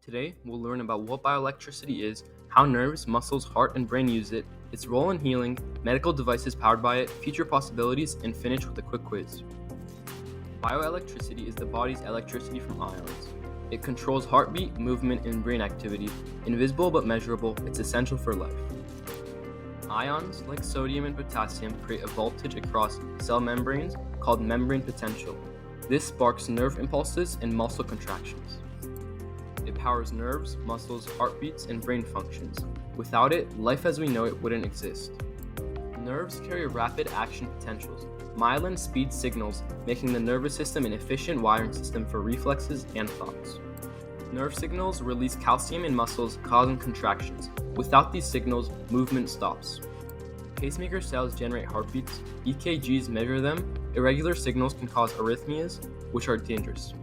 Today, we'll learn about what bioelectricity is, how nerves, muscles, heart, and brain use it, its role in healing, medical devices powered by it, future possibilities, and finish with a quick quiz. Bioelectricity is the body's electricity from ions. It controls heartbeat, movement, and brain activity. Invisible but measurable, it's essential for life. Ions, like sodium and potassium, create a voltage across cell membranes called membrane potential. This sparks nerve impulses and muscle contractions. It powers nerves, muscles, heartbeats, and brain functions. Without it, life as we know it wouldn't exist. Nerves carry rapid action potentials. Myelin speeds signals, making the nervous system an efficient wiring system for reflexes and thoughts. Nerve signals release calcium in muscles, causing contractions. Without these signals, movement stops. Pacemaker cells generate heartbeats, EKGs measure them, irregular signals can cause arrhythmias, which are dangerous.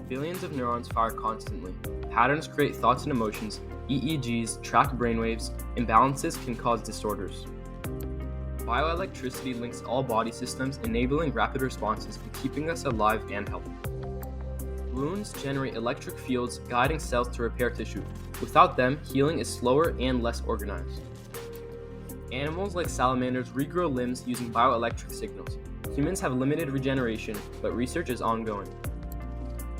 Billions of neurons fire constantly. Patterns create thoughts and emotions, EEGs track brainwaves, imbalances can cause disorders. Bioelectricity links all body systems, enabling rapid responses and keeping us alive and healthy. Wounds generate electric fields, guiding cells to repair tissue. Without them, healing is slower and less organized. Animals like salamanders regrow limbs using bioelectric signals. Humans have limited regeneration, but research is ongoing.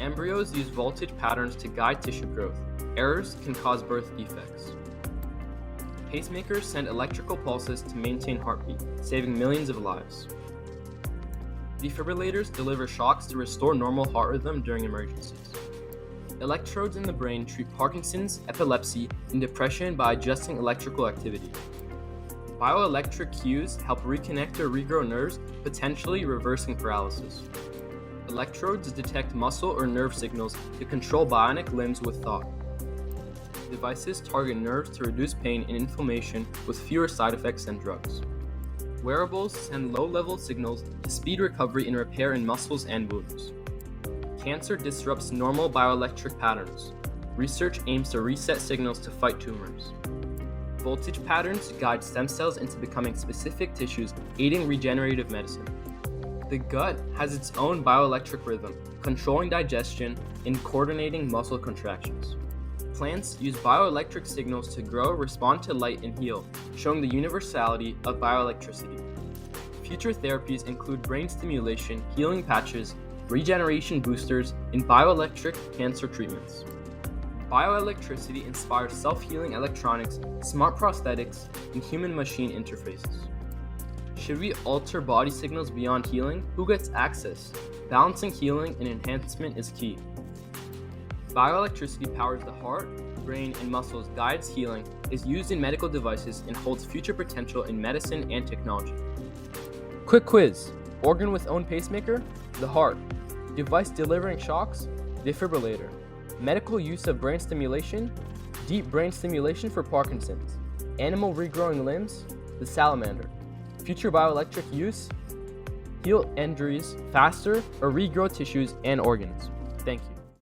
Embryos use voltage patterns to guide tissue growth. Errors can cause birth defects. Pacemakers send electrical pulses to maintain heartbeat, saving millions of lives. Defibrillators deliver shocks to restore normal heart rhythm during emergencies. Electrodes in the brain treat Parkinson's, epilepsy, and depression by adjusting electrical activity. Bioelectric cues help reconnect or regrow nerves, potentially reversing paralysis. Electrodes detect muscle or nerve signals to control bionic limbs with thought. Devices target nerves to reduce pain and inflammation with fewer side effects than drugs. Wearables send low-level signals to speed recovery and repair in muscles and wounds. Cancer disrupts normal bioelectric patterns. Research aims to reset signals to fight tumors. Voltage patterns guide stem cells into becoming specific tissues, aiding regenerative medicine. The gut has its own bioelectric rhythm, controlling digestion and coordinating muscle contractions. Plants use bioelectric signals to grow, respond to light, and heal, showing the universality of bioelectricity. Future therapies include brain stimulation, healing patches, regeneration boosters, and bioelectric cancer treatments. Bioelectricity inspires self-healing electronics, smart prosthetics, and human-machine interfaces. Should we alter body signals beyond healing? Who gets access? Balancing healing and enhancement is key. Bioelectricity powers the heart, brain, and muscles, guides healing, is used in medical devices, and holds future potential in medicine and technology. Quick quiz. Organ with own pacemaker? The heart. Device delivering shocks? Defibrillator. Medical use of brain stimulation? Deep brain stimulation for Parkinson's. Animal regrowing limbs? The salamander. Future bioelectric use? Heal injuries faster or regrow tissues and organs. Thank you.